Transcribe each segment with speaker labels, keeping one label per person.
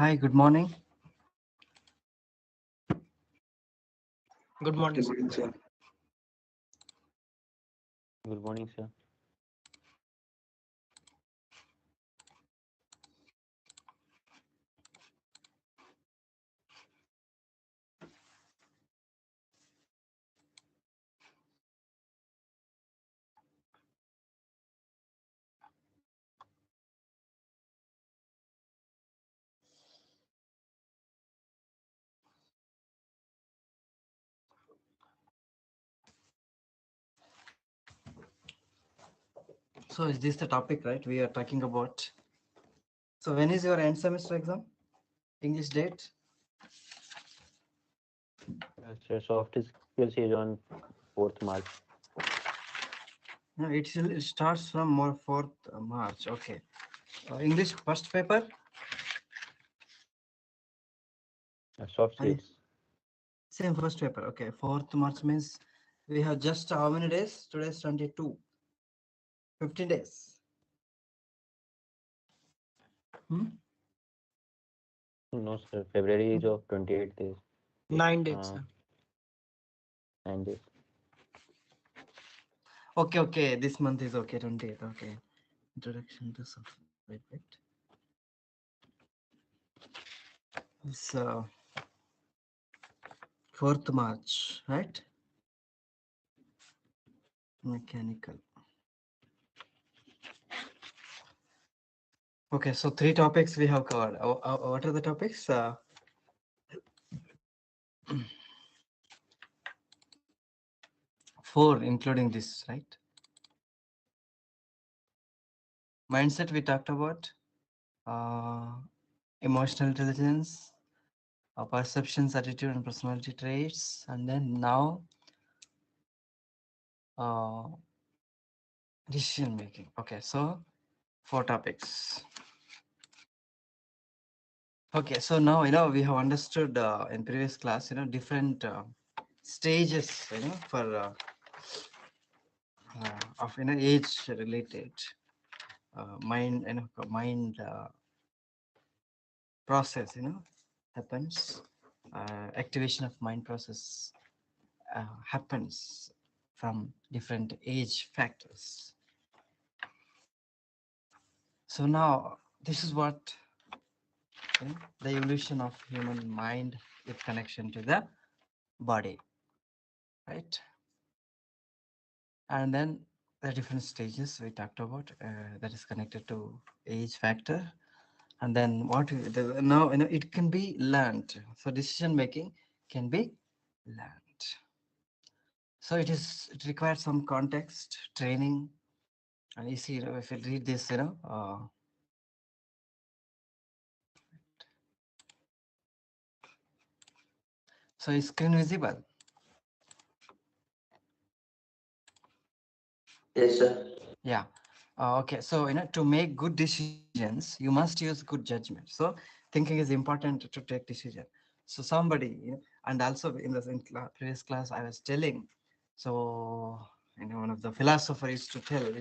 Speaker 1: Hi, good morning.
Speaker 2: Good morning, sir.
Speaker 3: Good morning, sir.
Speaker 1: So is this the topic, right? We are talking about. So when is your end semester exam? English date?
Speaker 3: Sir, soft skills is on 4th March.
Speaker 1: No, it starts from more 4th March. Okay. English first paper?
Speaker 3: Soft
Speaker 1: Are you-
Speaker 3: skills.
Speaker 1: Same first paper. Okay. 4th March means we have just how many days? Today's 22. 15 days. Hmm?
Speaker 3: No, sir. February is of 28 days.
Speaker 2: 9 days,
Speaker 3: Uh,
Speaker 2: sir.
Speaker 3: 9 days.
Speaker 1: Okay, okay. This month is okay, 28th. Okay. Introduction to software. Right? It's 4th March, right? Mechanical. Okay, so 3 topics we have covered. What are the topics? 4, including this, right? Mindset we talked about. Uh, Emotional intelligence, perceptions, attitude, and personality traits. And then now, uh, decision making. Okay, so 4 topics. Okay, so now we have understood in previous class different stages for of age related mind process happens. Activation of mind process happens from different age factors. So now this is what the evolution of human mind with connection to the body, right? And then the different stages we talked about that is connected to age factor. And then now it can be learned. So decision making can be learned. So it requires some context training. And you see, if you read this, so is screen visible?
Speaker 4: Yes, sir.
Speaker 1: Yeah. Okay. So to make good decisions, you must use good judgment. So thinking is important to take decision. So somebody, and also previous class, I was telling. So one of the philosophers used to tell,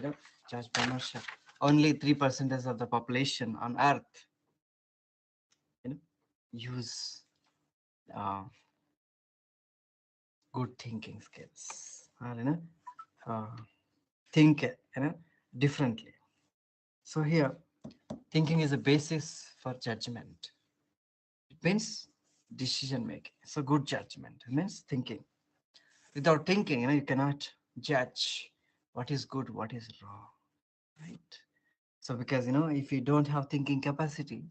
Speaker 1: George Bernard, only 3% of the population on Earth, use uh, good thinking skills, or uh, think differently. So here, thinking is a basis for judgment. It means decision making. So good judgment means thinking. Without thinking, you cannot judge what is good, what is wrong, right? So because if you don't have thinking capacity,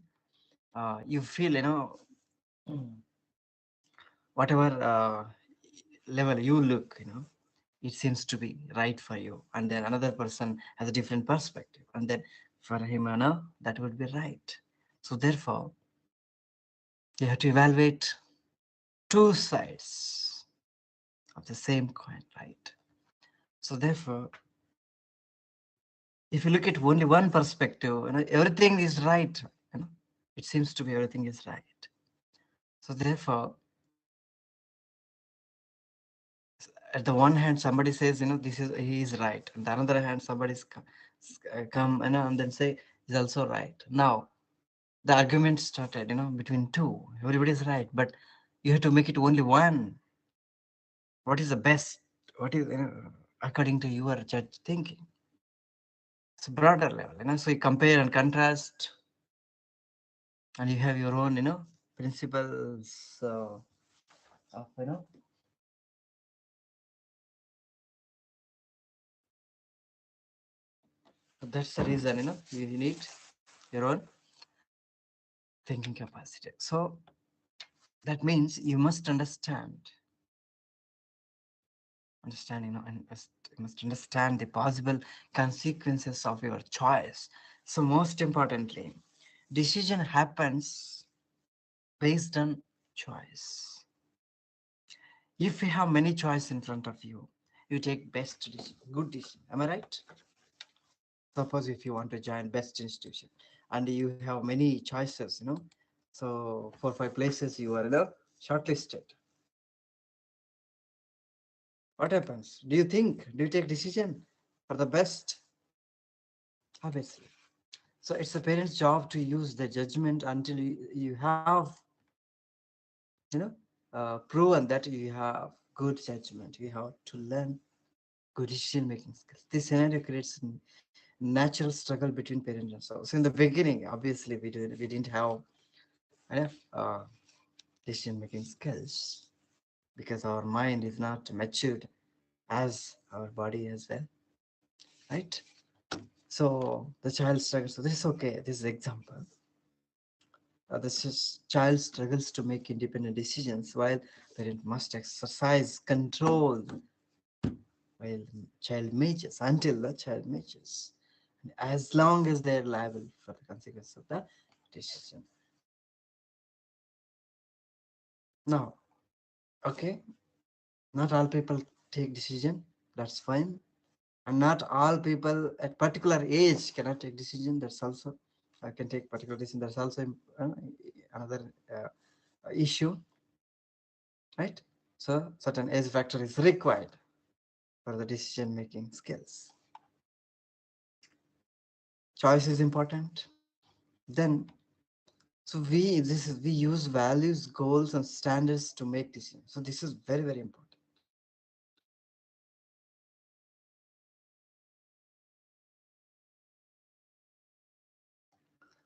Speaker 1: you feel whatever level you look, it seems to be right for you, and then another person has a different perspective, and then for him, that would be right. So therefore, you have to evaluate two sides of the same coin, right? So therefore, if you look at only one perspective, everything is right. It seems to be everything is right. So therefore, at the one hand, somebody says, this is he is right, and the other hand, somebody's come, and then say he's also right. Now, the argument started, between two. Everybody is right, but you have to make it only one. What is the best? What is, according to your judge thinking? It's a broader level, so you compare and contrast, and you have your own, principles of, that's the reason, you need your own thinking capacity. So that means you must understand, and you must understand the possible consequences of your choice. So most importantly, decision happens based on choice. If you have many choices in front of you, you take best decision, good decision. Am I right? Suppose if you want to join best institution and you have many choices, so 4 5 places you are, shortlisted. What happens? Do you take decision for the best? Obviously. So it's a parent's job to use the judgment until you have, you know, proven that you have good judgment. You have to learn good decision making skills. This scenario creates natural struggle between parents and so. So in the beginning, obviously we didn't have, uh, decision making skills because our mind is not matured as our body as well, right? So the child struggles. So this is okay. This is example. Child struggles to make independent decisions while parent must exercise control while child matures until the child matures. And as long as they're liable for the consequence of the decision. Now, okay, not all people take decision. That's fine. And not all people at particular age cannot take decision. That's also can take particular decision. That's also another issue, right? So certain age factor is required for the decision making skills. Choice is important. Then, so we use values, goals, and standards to make decisions. So this is very very important.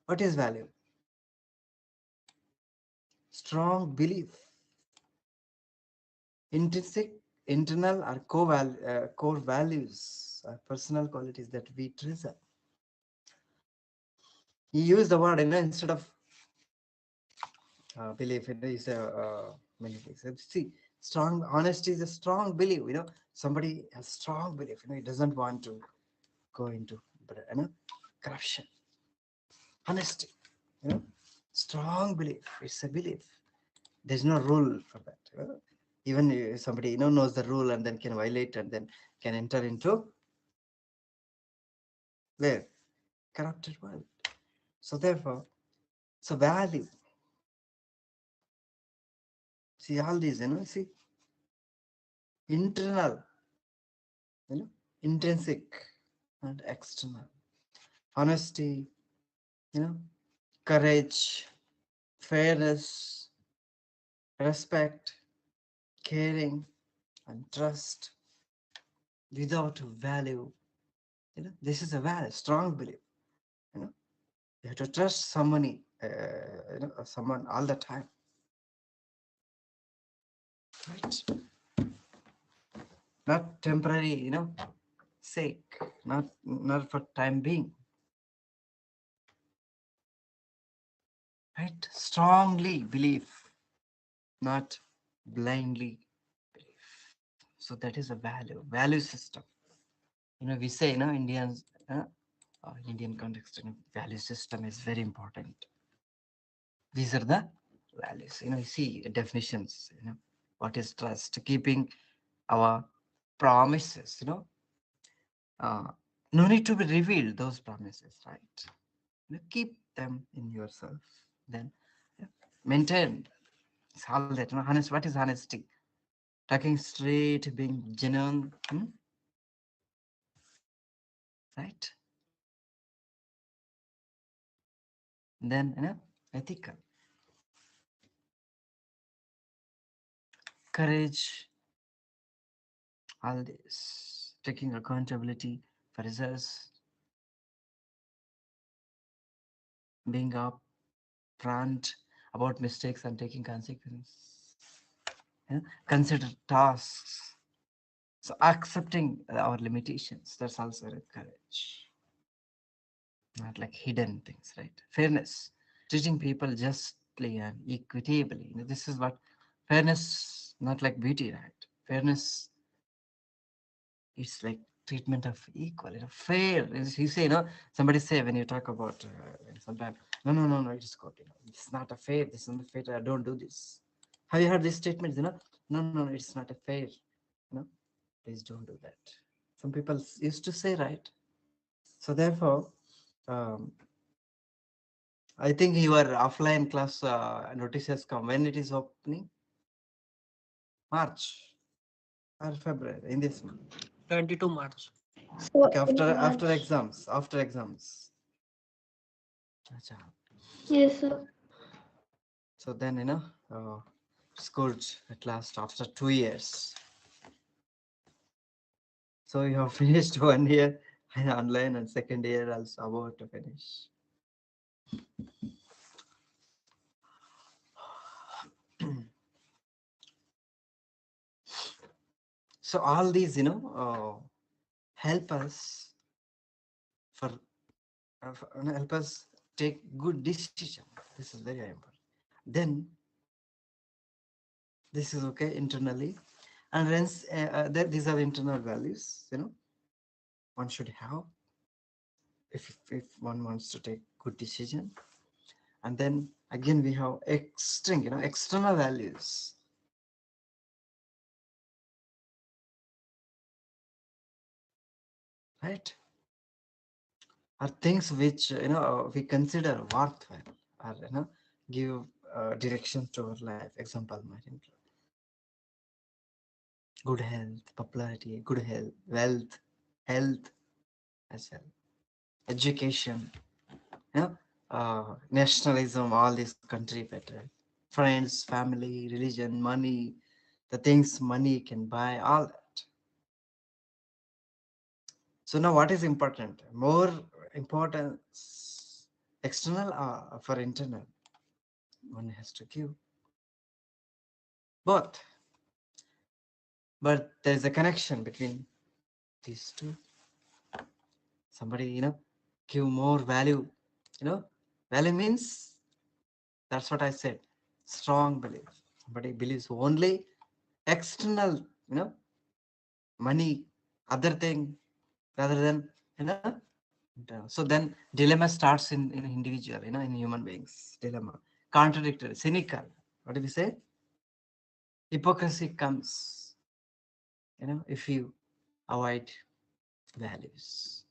Speaker 1: What is value? Strong belief, intrinsic, internal, or core values, personal qualities that we treasure. You use the word, instead of belief. You say many things. See, strong honesty is a strong belief. Somebody has strong belief. He doesn't want to go into, corruption. Honesty. Strong belief. It's a belief. There's no rule for that. Even if somebody knows the rule and then can violate and then can enter into where corrupted world. So therefore, so value. See all these, see internal, intrinsic and external. Honesty, courage, fairness, respect, caring, and trust. Without value, this is a value, strong belief. You have to trust somebody, someone all the time, right? Not temporary, sake, not for time being, right? Strongly believe, not blindly believe. So that is a value system. We say, Indians, Indian context, value system is very important. These are the values. You see definitions. What is trust? Keeping our promises. No need to be revealed those promises, right? Keep them in yourself. Then maintain. It's all that. Honest. What is honesty? Talking straight, being genuine. Right? Then, ethical. Courage, all this. Taking accountability for results, being upfront about mistakes and taking consequences. Yeah? Consider tasks. So accepting our limitations, that's also a courage. Not like hidden things, right? Fairness, treating people justly and equitably. This is what fairness, not like beauty, right? Fairness, it's like treatment of equal, fair. As you say, somebody say when you talk about sometimes, no, it's good, it's not a fair, this is not fair, I don't do this. Have you heard these statements, no, it's not a fair, please don't do that. Some people used to say, right? So therefore, um, I think your offline class notice has come. When it is opening? March or February, in this month.
Speaker 2: 22 March.
Speaker 1: Okay,
Speaker 4: In
Speaker 1: after
Speaker 4: March.
Speaker 1: exams. After exams. Acha.
Speaker 4: Yes, sir.
Speaker 1: So then, it's good at last after 2 years. So you have finished 1 year online and second year also about to finish. So all these, help us for, help us take good decision. This is very important. Then this is okay internally, and hence these are internal values. One should have if one wants to take good decision. And then again we have external values. Right? Are things which we consider worthwhile, or give direction to our life. Example might include good health, popularity, good health, wealth, health as well, education, nationalism, all this country better, friends, family, religion, money, the things money can buy, all that. So now what is important? More important external for internal? One has to give both. But there is a connection between these two. Somebody, give more value. Value means, that's what I said, strong belief. Somebody believes only external, money, other thing, rather than, so then dilemma starts in individual, in human beings. Dilemma, contradictory, cynical. What do we say? Hypocrisy comes, if you avoid values.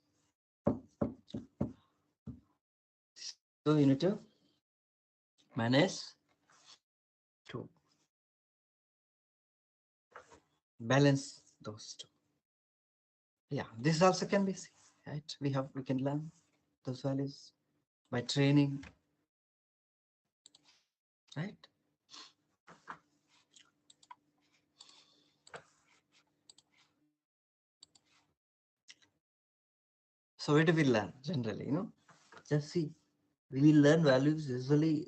Speaker 1: So you need to manage to balance those two. Yeah, this also can be seen, right? We can learn those values by training, right? So where do we learn generally? Just see, we will learn values usually,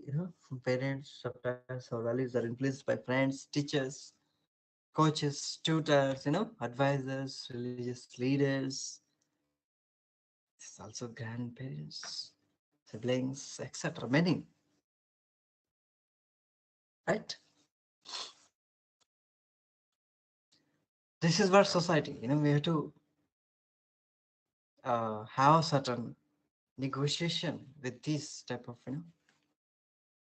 Speaker 1: from parents. Sometimes our values are influenced by friends, teachers, coaches, tutors, advisors, religious leaders. It's also grandparents, siblings, etc. Many, right? This is what society, we have to have certain negotiation with this type of,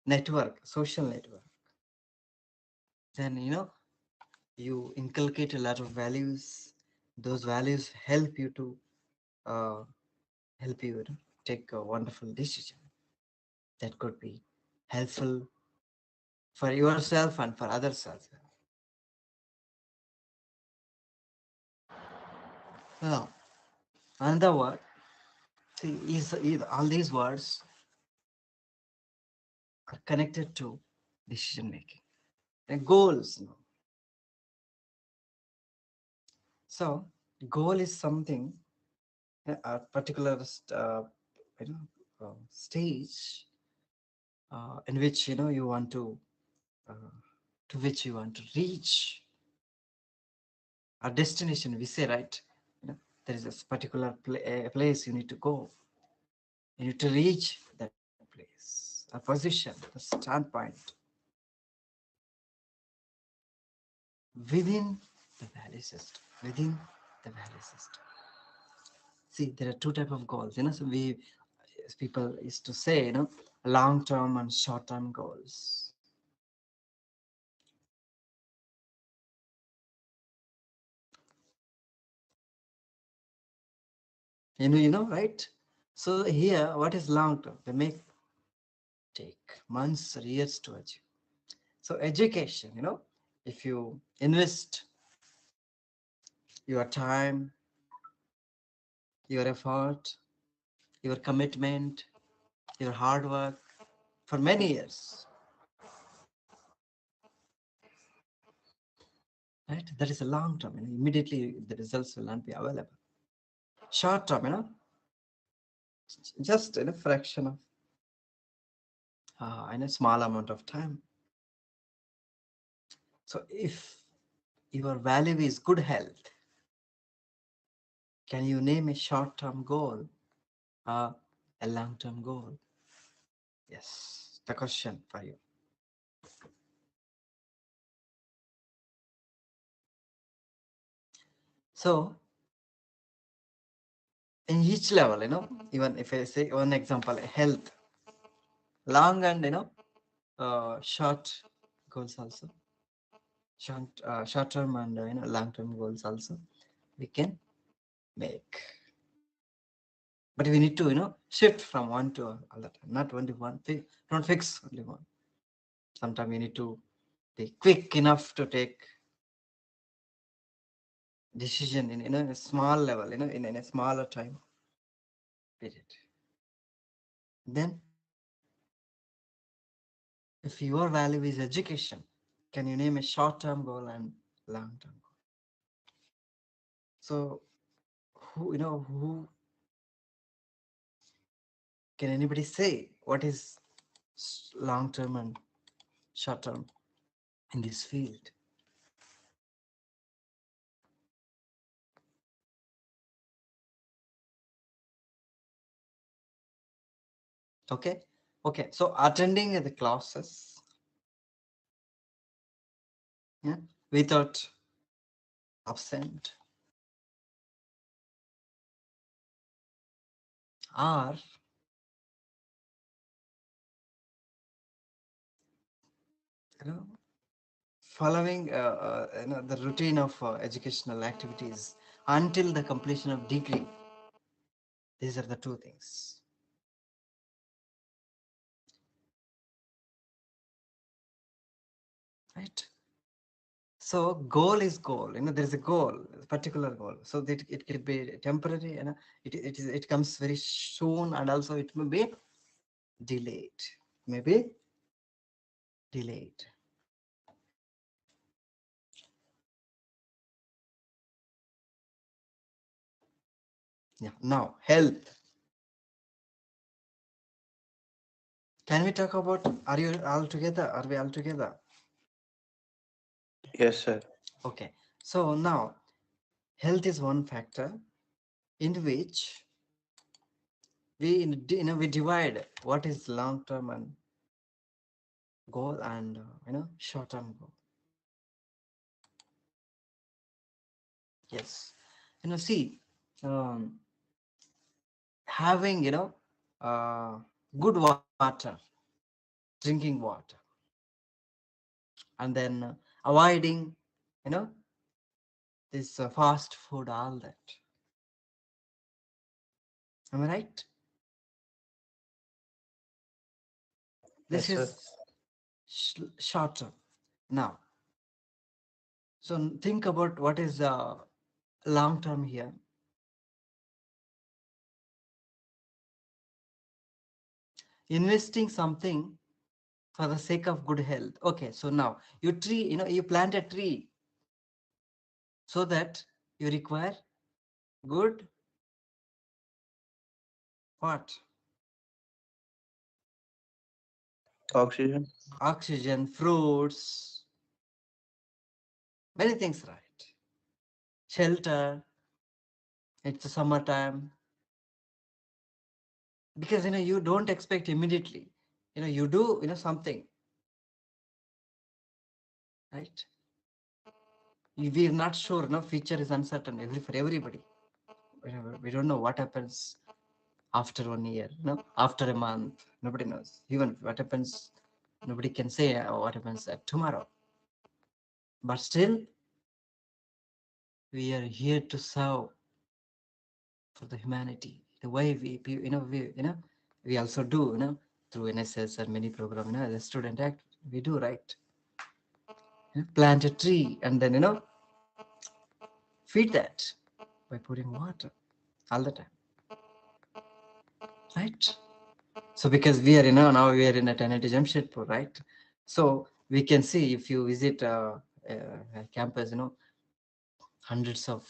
Speaker 1: network, social network. Then, you inculcate a lot of values. Those values help you to uh, take a wonderful decision that could be helpful for yourself and for others as well. Now, another word, see, is all these words are connected to decision making and goals. No. So goal is something, a particular stage in which you want to which you want to reach a destination. We say, right, there is a particular place you need to go. You need to reach that place, a position, the standpoint within the value system. Within the value system. See, there are two type of goals. So we, as people used to say, long-term and short-term goals. Right? So here, what is long-term? They may take months or years to achieve. So education, if you invest your time, your effort, your commitment, your hard work for many years, right? That is a long term. Immediately the results will not be available. Short term, just in a fraction of, in a small amount of time. So if your value is good health, can you name a short term goal, uh, a long term goal? Yes, the question for you. So in each level, even if I say one example, health, long and short goals also, short term and long term goals also we can make. But we need to shift from one to other time, not only one. Don't fix only one. Sometimes we need to be quick enough to take decision in a small level, in a smaller time period. Then if your value is education, can you name a short-term goal and long-term goal? So who can anybody say what is long-term and short-term in this field? Okay, so attending the classes, yeah, without absent, or following the routine of educational activities until the completion of degree. These are the two things. Right? So goal is goal. There is a goal, a particular goal. So that it can be temporary. It comes very soon, and also it may be delayed. Maybe delayed. Yeah. Now health. Can we talk about? Are you all together? Are we all together?
Speaker 3: Yes, sir.
Speaker 1: Okay. So now health is one factor in which we we divide what is long term and goal and short term goal. Yes, see, um, having good water, drinking water, and then avoiding this fast food, all that. Am I right? This
Speaker 3: Yes, sir.
Speaker 1: is short term. Now, so think about what is long term here. Investing something for the sake of good health. Okay, so now you you plant a tree so that you require good what?
Speaker 4: Oxygen.
Speaker 1: Oxygen, fruits, many things, right? Shelter, it's the summertime. Because you don't expect immediately. You do something, right? We're not sure, future is uncertain for everybody. We don't know what happens after 1 year, after a month, nobody knows. Even what happens, nobody can say what happens tomorrow. But still, we are here to serve for the humanity. The way we also do, through NSS and many program, as a student act, we do, right? Plant a tree and then, feed that by putting water all the time, right? So because we are, now we are in a Trinity Jamshedpur, right? So we can see if you visit campus, hundreds of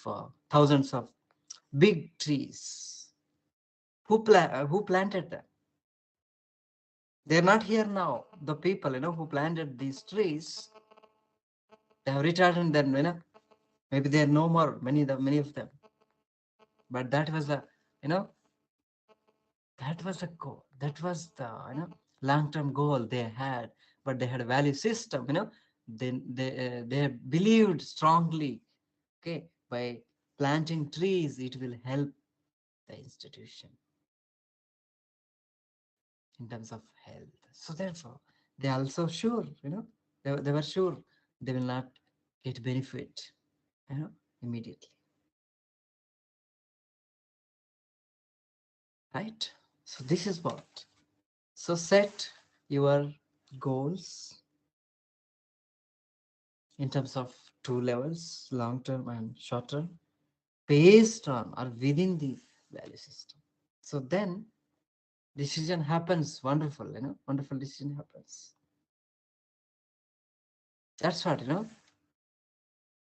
Speaker 1: thousands of big trees. Who planted them? They're not here now. The people, who planted these trees, they have retired, and then, maybe they are no more. Many of them. But that was you know, that was a goal. That was the long-term goal they had. But they had a value system. Then they believed strongly. Okay, by planting trees, it will help the institution in terms of health. So therefore, they also sure, they were sure they will not get benefit, immediately. Right? So this is what. So set your goals in terms of two levels, long term and short term, based on or within the value system. So then decision happens, wonderful, wonderful decision happens. That's what,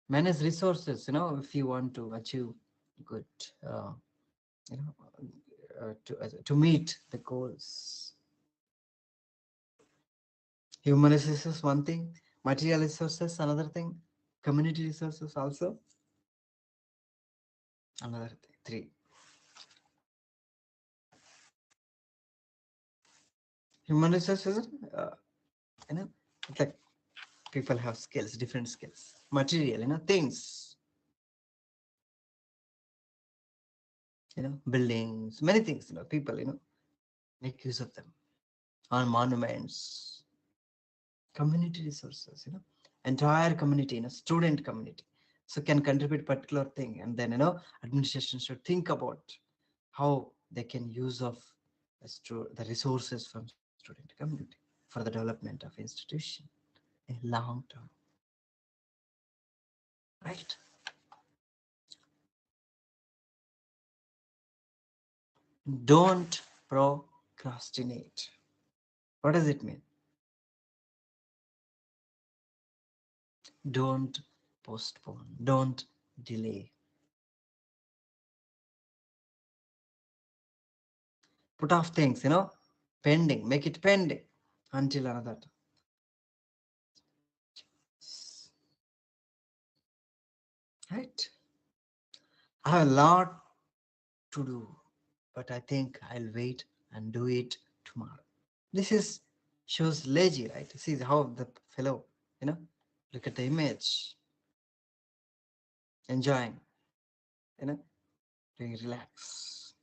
Speaker 1: manage resources, if you want to achieve good, you know, to meet the goals. Human resources, one thing, material resources, another thing, community resources also, another thing, three. Human resources, it's like people have skills, different skills, material, things, buildings, many things, people, make use of them on monuments, community resources, entire community, student community, so can contribute particular thing, and then administration should think about how they can use of the resources from student community for the development of institution in long term, right? Don't procrastinate. What does it mean? Don't postpone, don't delay. Put off things, pending, make it pending until another time. Right? I have a lot to do, but I think I'll wait and do it tomorrow. This is shows lazy, right? See how the fellow, look at the image, enjoying, doing relax.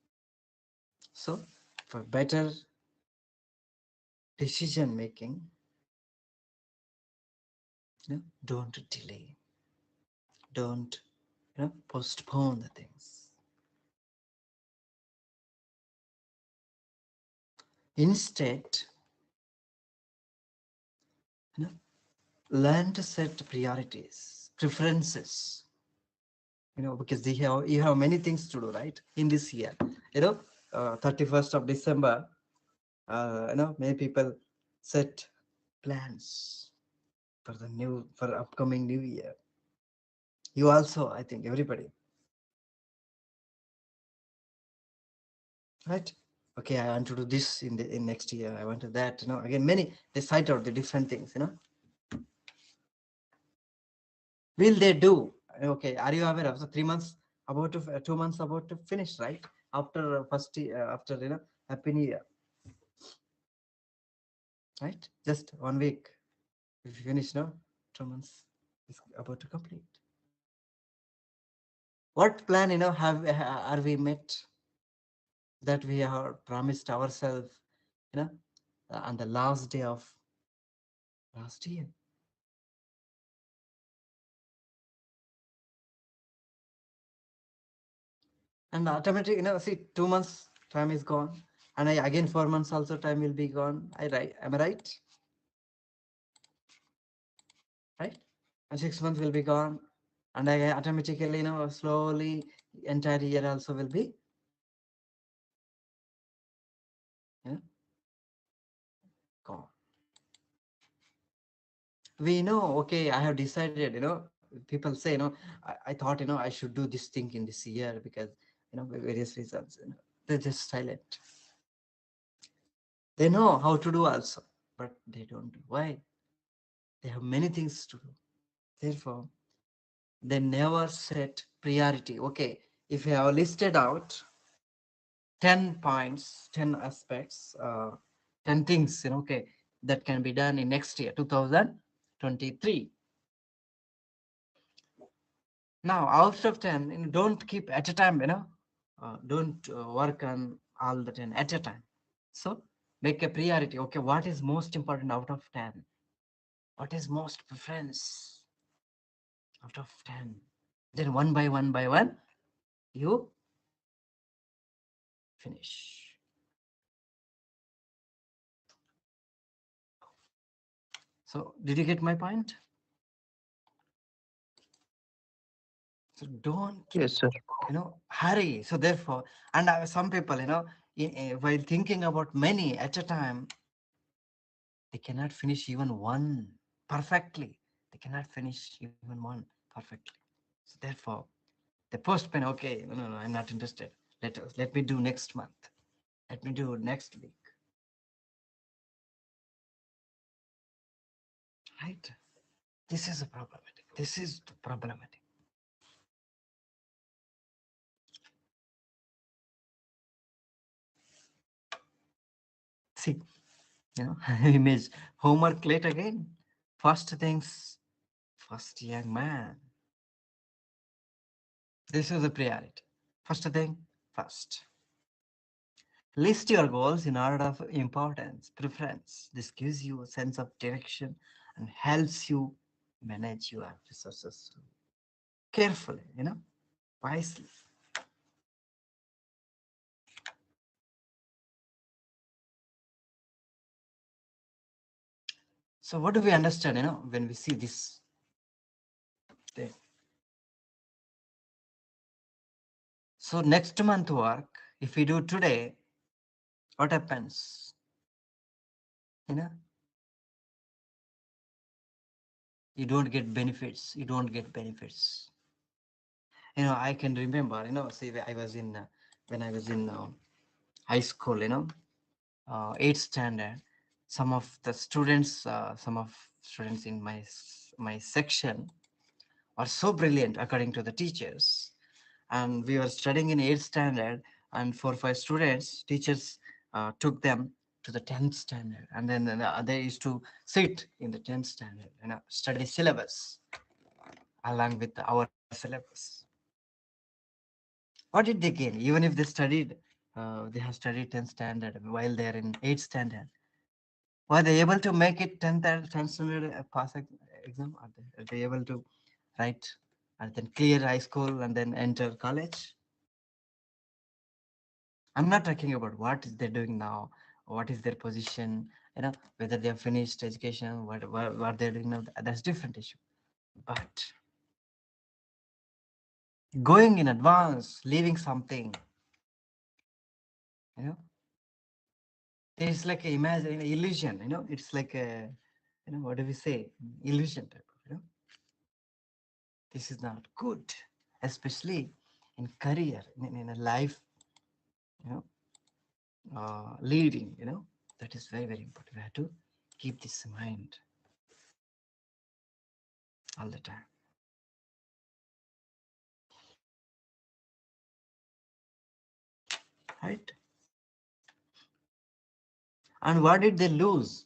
Speaker 1: So for better decision making, don't delay, don't postpone the things. Instead, learn to set priorities, preferences, because you have many things to do, right? In this year, 31st of December, many people set plans for upcoming new year? You also, I think, everybody, right? Okay, I want to do this in next year. I want to that. Again, many they cite out the different things. Will they do? Okay, are you aware of the 3 months about to 2 months about to finish, right? After after Happy New Year, right? Just 1 week. If you finish now, 2 months is about to complete. What plan are we met that we have promised ourselves, on the last day of last year? And automatically, see, 2 months time is gone, and again 4 months also time will be gone. Am I right? Right? And 6 months will be gone, and I automatically, slowly entire year also will be, gone. We know, okay, I have decided, people say, I thought, I should do this thing in this year because, various reasons, they're just silent. They know how to do also, but they don't do. Why? They have many things to do. Therefore, they never set priority. Okay, if you have listed out 10 points, 10 aspects, 10 things, okay, that can be done in next year, 2023. Now, out of 10, don't keep at a time, don't work on all the 10 at a time. So make a priority. Okay, what is most important out of 10? What is most preference out of 10? Then one by one, you finish. So did you get my point? So don't,
Speaker 4: Yes, sir.
Speaker 1: hurry. So therefore, and some people, while thinking about many at a time, they cannot finish even one perfectly. They cannot finish even one perfectly. So therefore, they postpone. Okay, no, I'm not interested. Let me do next month. Let me do next week. Right? This is a problematic. This is problematic. See, image homework late again. First things first, young man. This is a priority. First thing first. List your goals in order of importance, preference. This gives you a sense of direction and helps you manage your resources carefully, wisely. So what do we understand, when we see this thing? So next month work, if we do today, what happens? You don't get benefits. You don't get benefits. I can remember, see, I was in when I was in high school, 8th standard. Some of students in my section are so brilliant according to the teachers, and we were studying in 8th standard, and 4 5 students, teachers took them to the 10th standard, and then they used to sit in the 10th standard, study syllabus along with our syllabus. What did they gain? Even if they have studied 10th standard while they're in 8th standard, were they able to make it 10th standard pass exam? Are they able to write and then clear high school and then enter college? I'm not talking about what is they doing now, what is their position, whether they have finished education, what they're doing now. That's different issue. But going in advance, leaving something, it's like a imagine illusion, it's like a what do we say? Illusion type of. This is not good, especially in career, in a life, you know, leading, that is very, very important. We have to keep this in mind all the time. Right? And what did they lose?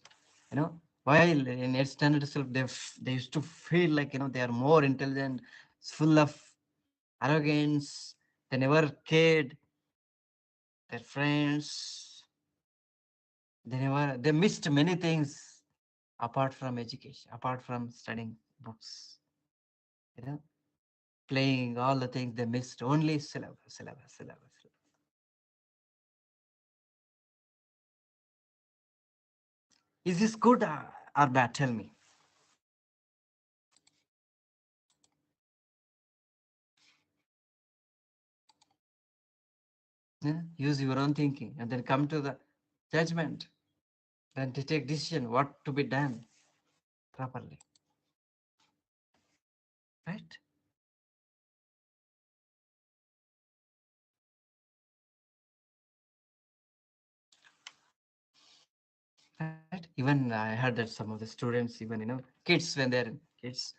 Speaker 1: While in 8th standard itself, they used to feel like, they are more intelligent, full of arrogance, they never cared their friends, they missed many things apart from education, apart from studying books, playing all the things they missed, only syllabus. Is this good or bad? Tell me. Use your own thinking and then come to the judgment, then to take decision what to be done properly. Right? Right? Even I heard that some of the students, even kids, when they're kids,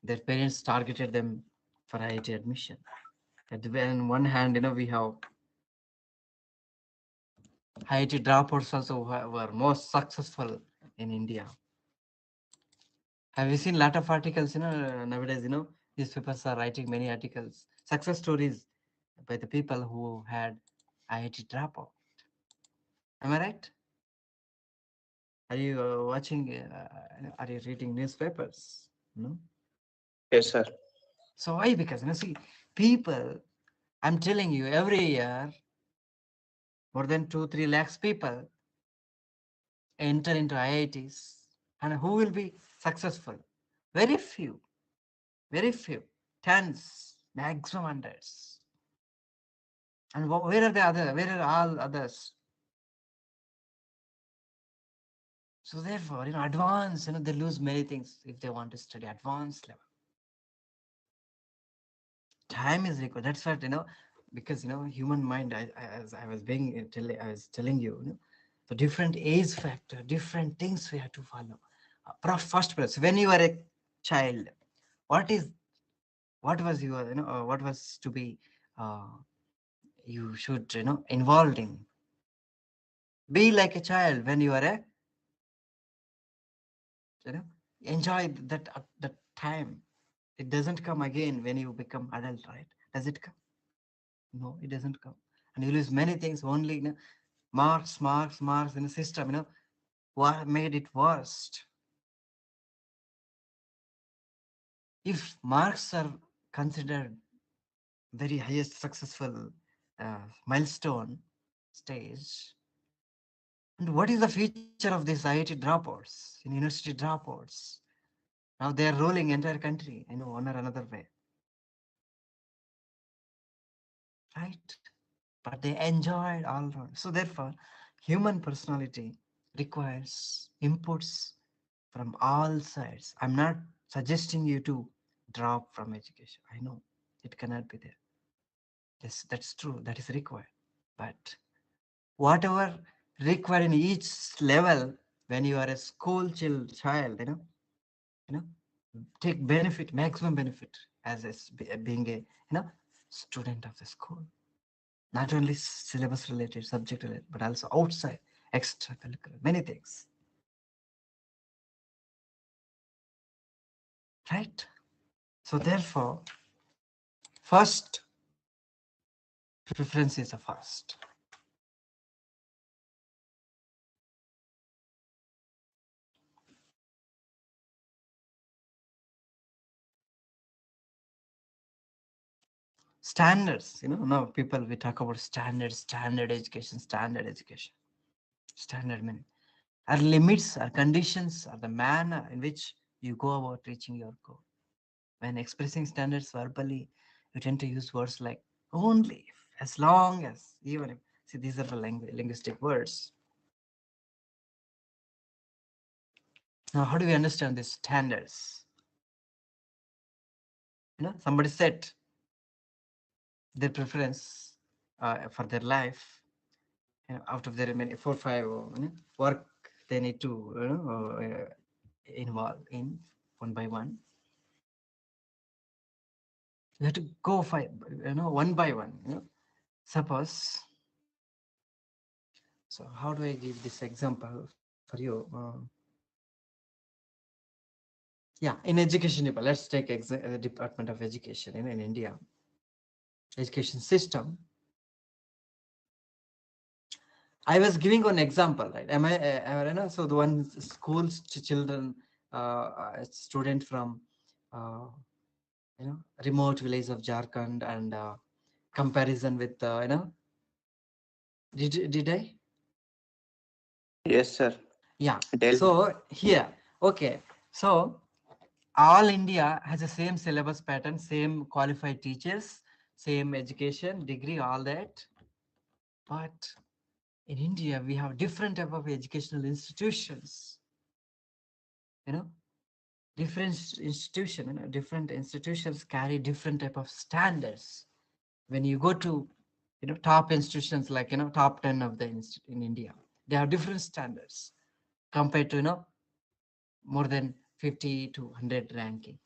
Speaker 1: their parents targeted them for IIT admission. On one hand, we have IIT dropouts also were most successful in India. Have you seen a lot of articles, nowadays, newspapers are writing many articles, success stories by the people who had IIT dropout. Am I right? Are you watching, are you reading newspapers? No?
Speaker 4: Yes, sir.
Speaker 1: So why? Because, see, people, I'm telling you, every year, more than 2-3 lakhs people enter into IITs. And who will be successful? Very few. Very few. Tens, maximum hundreds. And where are the other? Where are all others? So therefore, advanced, they lose many things if they want to study advanced level. Time is required. That's what, because, human mind, as I was I was telling you, the different age factor, different things we have to follow. First place, when you are a child, what was your, what was to be, you should, involved in. Be like a child when you are a, enjoy that time. It doesn't come again when you become adult, right? Does it come? No, it doesn't come. And you lose many things only, marks in the system, what made it worst. If marks are considered very highest successful milestone stage, and what is the future of these IIT dropouts, in university dropouts? Now they are ruling entire country, one or another way, right? But they enjoyed all around. So therefore, human personality requires inputs from all sides. I'm not suggesting you to drop from education. I know it cannot be there. Yes, that's true. That is required. But whatever required in each level, when you are a school child, you know, take benefit, maximum benefit as being a student of the school. Not only syllabus related, subject related, but also outside, extracurricular, many things. Right? So therefore, first preference is a first. Standards, now people, we talk about standards, standard education, standard meaning. Our limits, our conditions, are the manner in which you go about reaching your goal. When expressing standards verbally, you tend to use words like only, if, as long as, even if. See, these are the linguistic words. Now, how do we understand these standards? Somebody set their preference for their life. Out of their many 4 5 work they need to involve in one by one. You have to go one by one. Suppose. So how do I give this example for you? Yeah, in education, let's take the Department of Education in India. Education system. I was giving one example, right? Am I so the one schools children, student from, remote village of Jharkhand and comparison with, did I?
Speaker 4: Yes, sir.
Speaker 1: Yeah.
Speaker 4: Tell.
Speaker 1: So here, okay. So all India has the same syllabus pattern, same qualified teachers, same education degree, all that. But in India, we have different type of educational institutions. Different institutions carry different type of standards. When you go to, top institutions like, top 10 of the in India, they have different standards compared to, more than 50 to 100 ranking.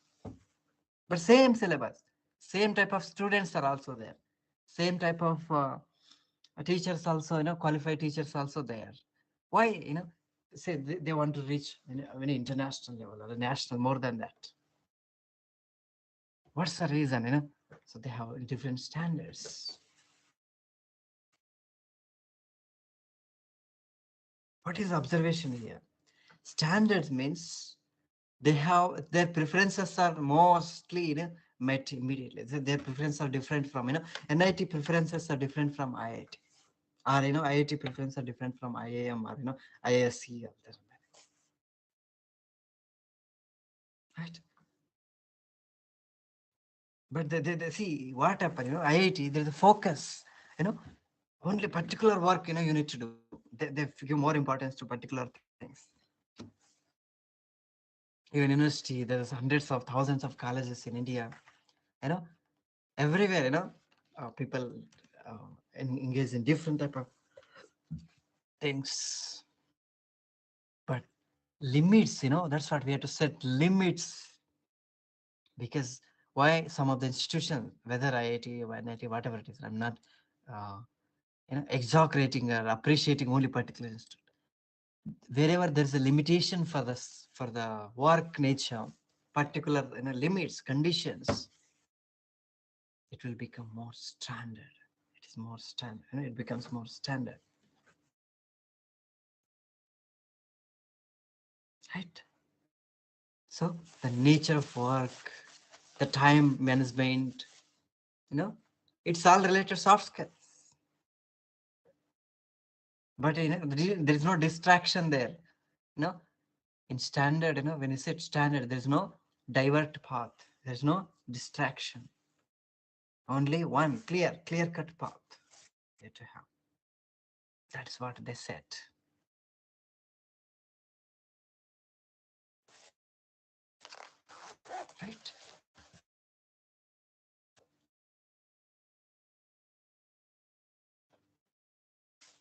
Speaker 1: But same syllabus, same type of students are also there. Same type of teachers also, qualified teachers also there. Why, say they want to reach an international level or a national, more than that. What's the reason, So they have different standards. What is observation here? Standards means they have their preferences are mostly met immediately. Their preferences are different from NIT preferences are different from IIT, or IIT preferences are different from IIM or ISC or that. Right? But they see what happened. IIT, there's a focus. Only particular work you need to do. They give more importance to particular things. Even university, there's hundreds of thousands of colleges in India. Everywhere, people engage in different type of things. But limits, that's what we have to set limits. Because why some of the institutions, whether IIT or NIT, whatever it is, I'm not exaggerating or appreciating only particular institute. Wherever there's a limitation for the work nature, particular limits, conditions, it will become more standard. It is more standard. It becomes more standard. Right? So the nature of work, the time management, it's all related to soft skills. But there is no distraction there. In standard, when you set standard, there's no divert path. There's no distraction. Only one clear-cut path you have to have. That's what they set. Right?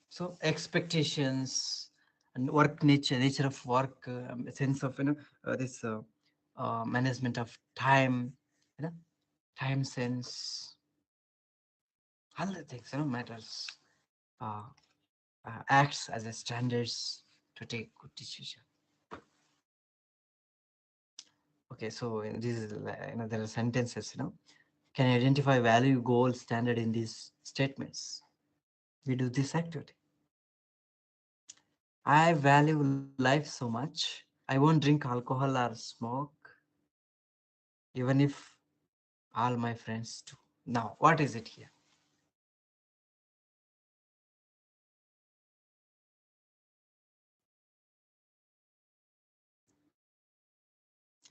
Speaker 1: So expectations and work nature of work, sense of this management of time, time sense, all the things matters. Acts as a standards to take good decision. Okay, so this is there are sentences. Can you identify value, goal, standard in these statements? We do this activity. I value life so much. I won't drink alcohol or smoke, even if all my friends do. Now, what is it here?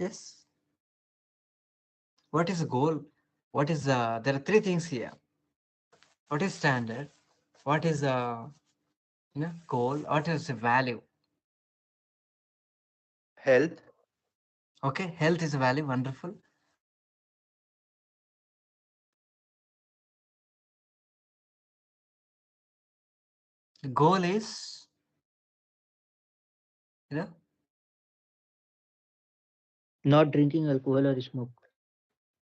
Speaker 1: Yes. What is a goal? What is there are three things here. What is standard? What is goal? What is the value?
Speaker 4: Health.
Speaker 1: Okay, health is a value, wonderful. The goal is, you know,
Speaker 3: Not drinking alcohol or smoke.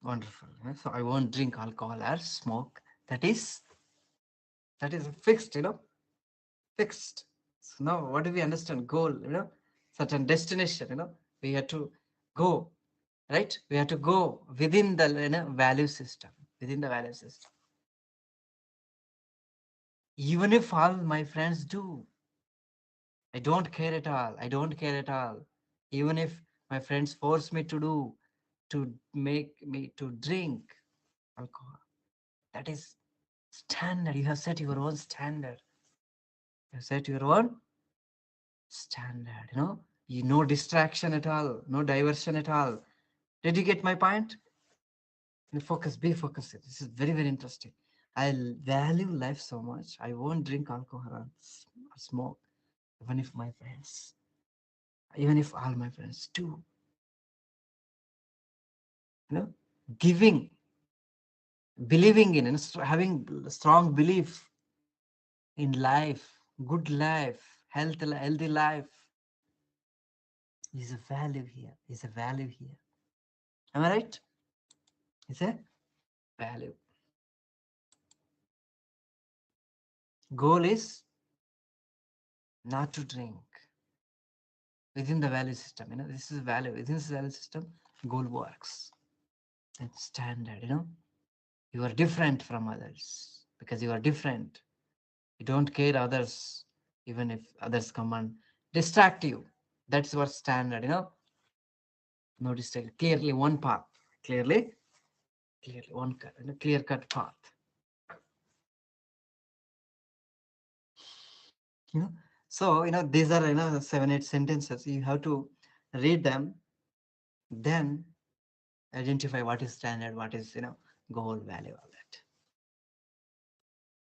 Speaker 1: wonderful. So I won't drink alcohol or smoke. That is fixed, fixed. So now what do we understand? Goal, certain destination, we have to go, right? We have to go within the value system, within the value system. Even if all my friends do, I don't care at all. I don't care at all. Even if my friends force me to make me to drink alcohol, that is standard. You have set your own standard. You have set your own standard, no distraction at all, no diversion at all. Did you get my point? Focus, be focused. This is very, very interesting. I value life so much. I won't drink alcohol or smoke, even if my friends, even if all my friends do. Giving, believing in, having strong belief in life, good life, healthy life is a value here. Is a value here. Am I right? Is a value. Goal is not to drink within the value system. This is value. Within this value system, goal works. It's standard. You are different from others because you are different. You don't care others, even if others come and distract you. That's your standard. No distract. Clearly one path. Clearly one clear cut path. So these are 7-8 sentences. You have to read them, then identify what is standard, what is goal, value, all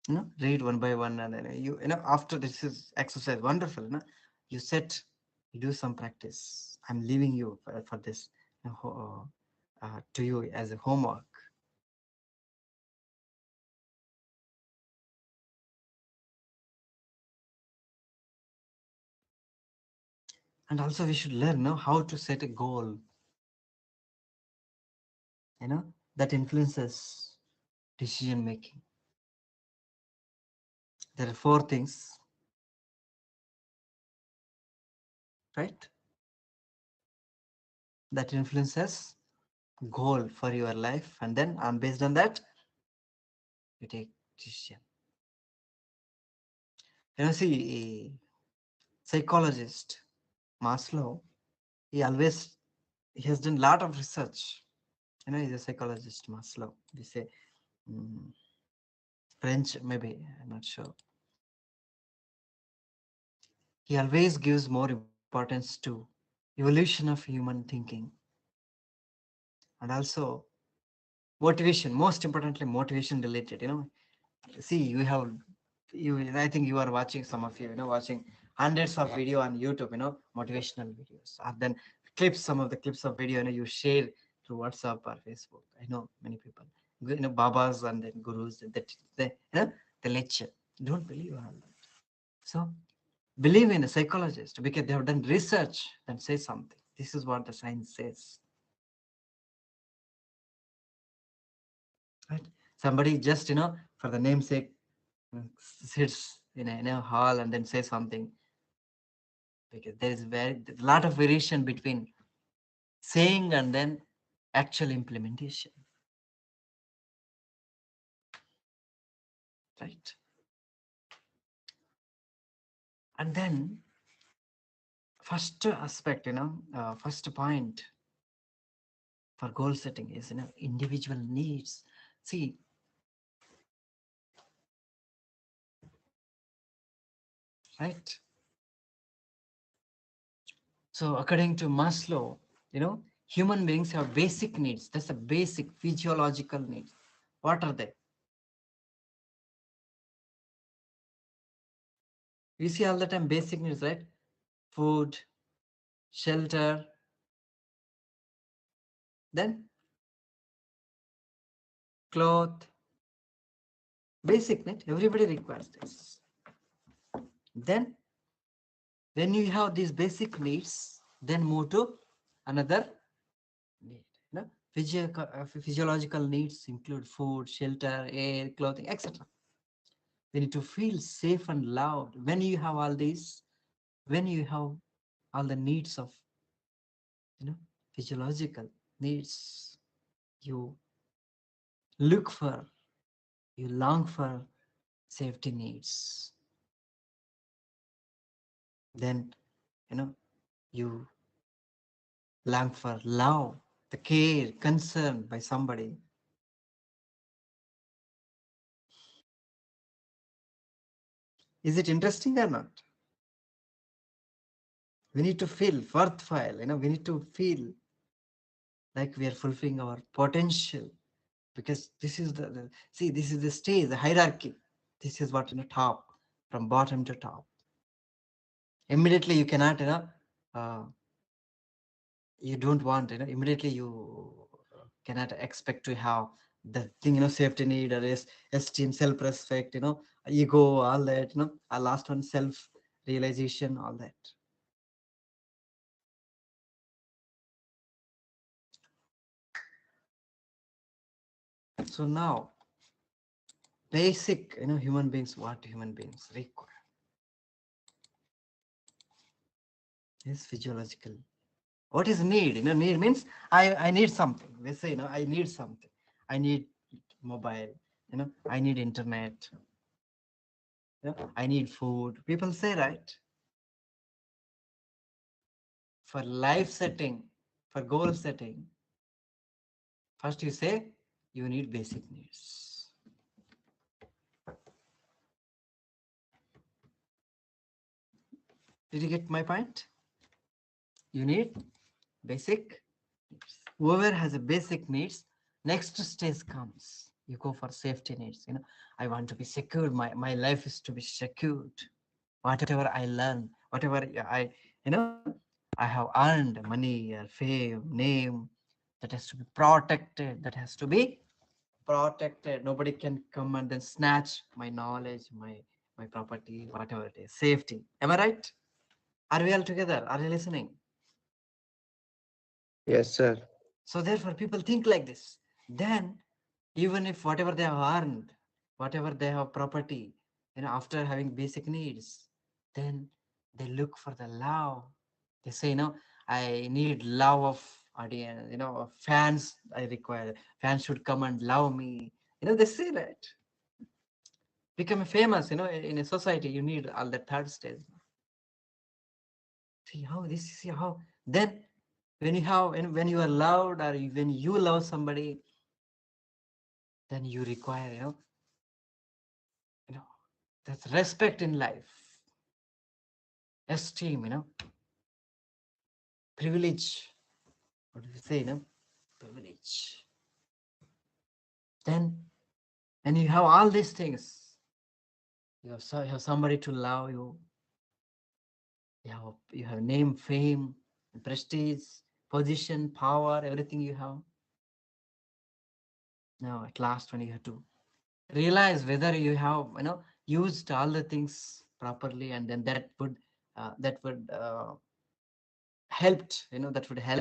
Speaker 1: that. Read one by one, and then after this is exercise, wonderful. You set, you do some practice. I'm leaving you for this to you as a homework. And also we should learn how to set a goal, that influences decision making. There are 4 things, right, that influences goal for your life, and then based on that you take decision. See, psychologist Maslow, he has done a lot of research. He's a psychologist, Maslow. We say French, maybe, I'm not sure. He always gives more importance to evolution of human thinking, and also motivation, most importantly motivation related. See, I think you are watching, some of you, watching hundreds of video on YouTube, motivational videos, and then clips, some of the clips of video, you share through WhatsApp or Facebook. I know many people, babas and then gurus, that the lecture. Don't believe all that. So believe in a psychologist because they have done research and say something. This is what the science says. Right? Somebody just, for the namesake, sits in a hall and then say something, because there is a lot of variation between saying and then actual implementation, right? And then first aspect, first point for goal setting is individual needs. See, right? So according to Maslow, human beings have basic needs. That's a basic physiological needs. What are they? We see all the time basic needs, right? Food, shelter, then cloth, basic need. Everybody requires this. Then when you have these basic needs, then move to another need. Physiological needs include food, shelter, air, clothing, etc. We need to feel safe and loved. When you have all these, when you have all the needs of physiological needs, you look for, you long for safety needs. Then you long for love, the care, concern by somebody. Is it interesting or not? We need to feel worthwhile, we need to feel like we are fulfilling our potential, because this is this is the stage, the hierarchy. This is what top, from bottom to top. Immediately you cannot, you don't want, immediately you cannot expect to have the thing, safety need, or esteem, self-respect, ego, all that, our last one, self-realization, all that. So now, basic, human beings, what human beings require is physiological. What is need? Need means I need something. They say, I need something. I need mobile, I need internet, I need food. People say, right? For life setting, for goal setting, first you say you need basic needs. Did you get my point? You need basic needs. Whoever has a basic needs, next stage comes. You go for safety needs. I want to be secured. My life is to be secured. Whatever I learn, whatever I, I have earned money or fame, name, that has to be protected. That has to be protected. Nobody can come and then snatch my knowledge, my property, whatever it is. Safety. Am I right? Are we all together? Are you listening?
Speaker 4: Yes, sir.
Speaker 1: So therefore, people think like this. Then, even if whatever they have earned, whatever they have property, after having basic needs, then they look for the love. They say, I need love of audience, fans I require. Fans should come and love me. They say that. Become famous, in a society, you need all the third stage. See how, then when you have, when you are loved, or when you love somebody, then you require, that's respect in life, esteem, privilege. What do you say, privilege. Then when you have all these things, you have somebody to love you. You have name, fame, prestige, position, power, everything you have. Now at last, when you have to realize whether you have, used all the things properly, and then that would helped, that would help